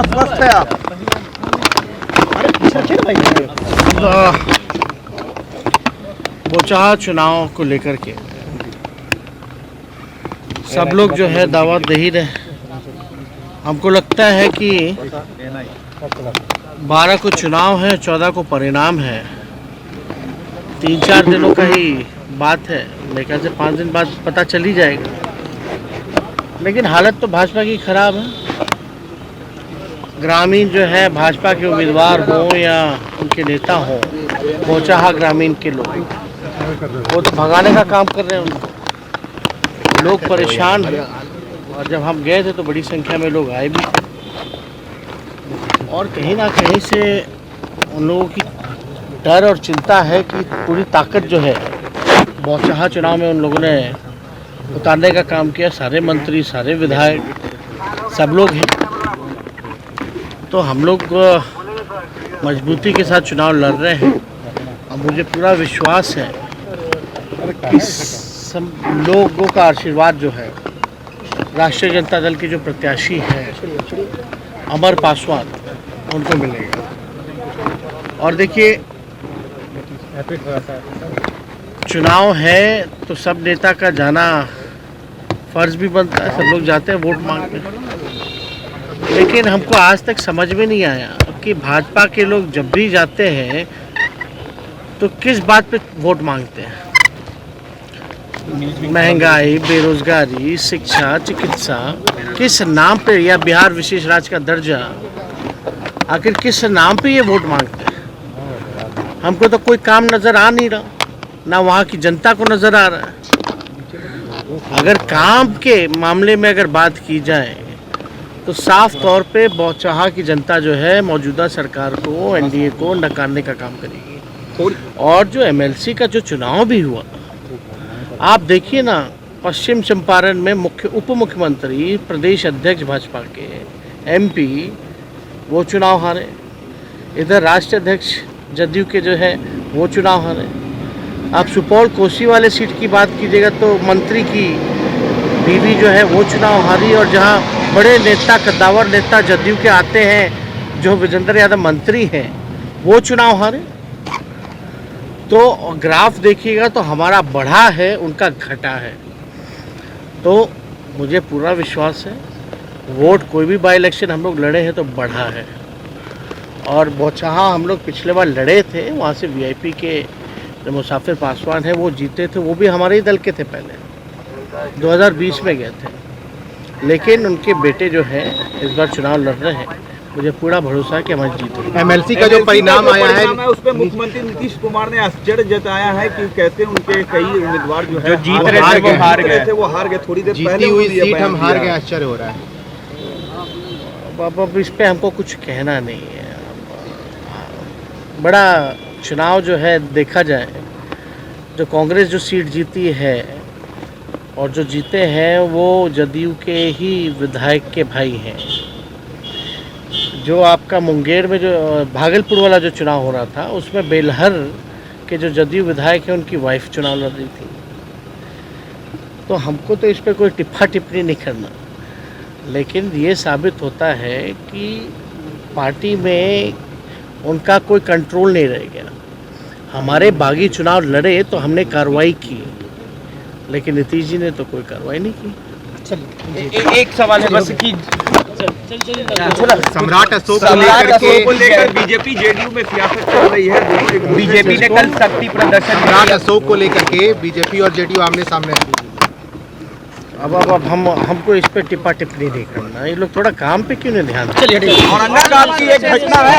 स्वस्थ है आप? बोचाहा चुनाव को लेकर के सब लोग जो है दावा दे ही रहे। हमको लगता है कि 12 को चुनाव है, 14 को परिणाम है। 3-4 दिनों का ही बात है, मेरे ख्याल से 5 दिन बाद पता चल ही जाएगा। लेकिन हालत तो भाजपा की खराब है। ग्रामीण जो है भाजपा के उम्मीदवार हों या उनके नेता हों, बोचाहा ग्रामीण के लोग वो तो भगाने का काम कर रहे हैं उनको। लोग परेशान हैं और जब हम गए थे तो बड़ी संख्या में लोग आए भी थे और कहीं ना कहीं से उन लोगों की डर और चिंता है कि पूरी ताकत जो है बोचाहा चुनाव में उन लोगों ने उतारने का काम किया। सारे मंत्री, सारे विधायक, सब लोग हैं। तो हम लोग मजबूती के साथ चुनाव लड़ रहे हैं और मुझे पूरा विश्वास है कि सब लोगों का आशीर्वाद जो है राष्ट्रीय जनता दल के जो प्रत्याशी हैं अमर पासवान, उनको मिलेगा। और देखिए, चुनाव है तो सब नेता का जाना फर्ज भी बनता है। सब लोग जाते हैं वोट मांगने, लेकिन हमको आज तक समझ में नहीं आया कि भाजपा के लोग जब भी जाते हैं तो किस बात पे वोट मांगते हैं। महंगाई, बेरोजगारी, शिक्षा, चिकित्सा, किस नाम पे, या बिहार विशेष राज्य का दर्जा, आखिर किस नाम पे ये वोट मांगते हैं। हमको तो कोई काम नज़र आ नहीं रहा, ना वहाँ की जनता को नज़र आ रहा है। अगर काम के मामले में अगर बात की जाए तो साफ तौर पे बोचाहा की जनता जो है मौजूदा सरकार को, एनडीए को नकारने का काम करेगी। और जो एमएलसी का जो चुनाव भी हुआ, आप देखिए ना, पश्चिम चंपारण में उप मुख्यमंत्री, प्रदेश अध्यक्ष भाजपा के, एमपी, वो चुनाव हारे। इधर राष्ट्रीय अध्यक्ष जदयू के जो है वो चुनाव हारे। आप सुपौल कोसी वाले सीट की बात कीजिएगा तो मंत्री की बीवी जो है वो चुनाव हारी। और जहाँ बड़े नेता, कद्दावर नेता जदयू के आते हैं, जो विजेंद्र यादव मंत्री हैं, वो चुनाव हारे। तो ग्राफ देखिएगा तो हमारा बढ़ा है, उनका घटा है। तो मुझे पूरा विश्वास है वोट कोई भी बाई इलेक्शन हम लोग लड़े हैं तो बढ़ा है। और बोचाहा हम लोग पिछले बार लड़े थे, वहाँ से वीआईपी के जो मुसाफिर पासवान हैं वो जीते थे। वो भी हमारे ही दल के थे, पहले 2020 में गए थे। लेकिन उनके बेटे जो हैं इस बार चुनाव लड़ रहे हैं। मुझे पूरा भरोसा है कि हमारी जीत होगी। एमएलसी का जो परिणाम आया है उस पर मुख्यमंत्री नीतीश कुमार ने आश्चर्य जताया है कि कहते हैं उनके कई उम्मीदवार जो है जो जीत रहे थे वो हार गए। थोड़ी देर पहले जीती हुई सीट हम हार गए, आश्चर्य हो रहा है। अब इस पे हमको कुछ कहना नहीं है। बड़ा चुनाव जो है देखा जाए, जो कांग्रेस जो सीट जीती है और जो जीते हैं वो जदयू के ही विधायक के भाई हैं। जो आपका मुंगेर में जो भागलपुर वाला जो चुनाव हो रहा था, उसमें बेलहर के जो जदयू विधायक हैं उनकी वाइफ चुनाव लड़ रही थी। तो हमको तो इस पर कोई टिप्पणी नहीं करना, लेकिन ये साबित होता है कि पार्टी में उनका कोई कंट्रोल नहीं रह गया। हमारे बागी चुनाव लड़े तो हमने कार्रवाई की, लेकिन नीतीश जी ने तो कोई कार्रवाई नहीं की। एक सवाल है बस कि सम्राट अशोक को लेकर बीजेपी जेडीयू में सियासत चल रही है। बीजेपी ने कल शक्ति प्रदर्शन सम्राट अशोक को लेकर के बीजेपी और जेडीयू आमने सामने है। अब हमको इस पे टिप्पणी नहीं करना। ये लोग थोड़ा काम पे क्यों नहीं ध्यान देते? औरंगाबाद की एक घटना है।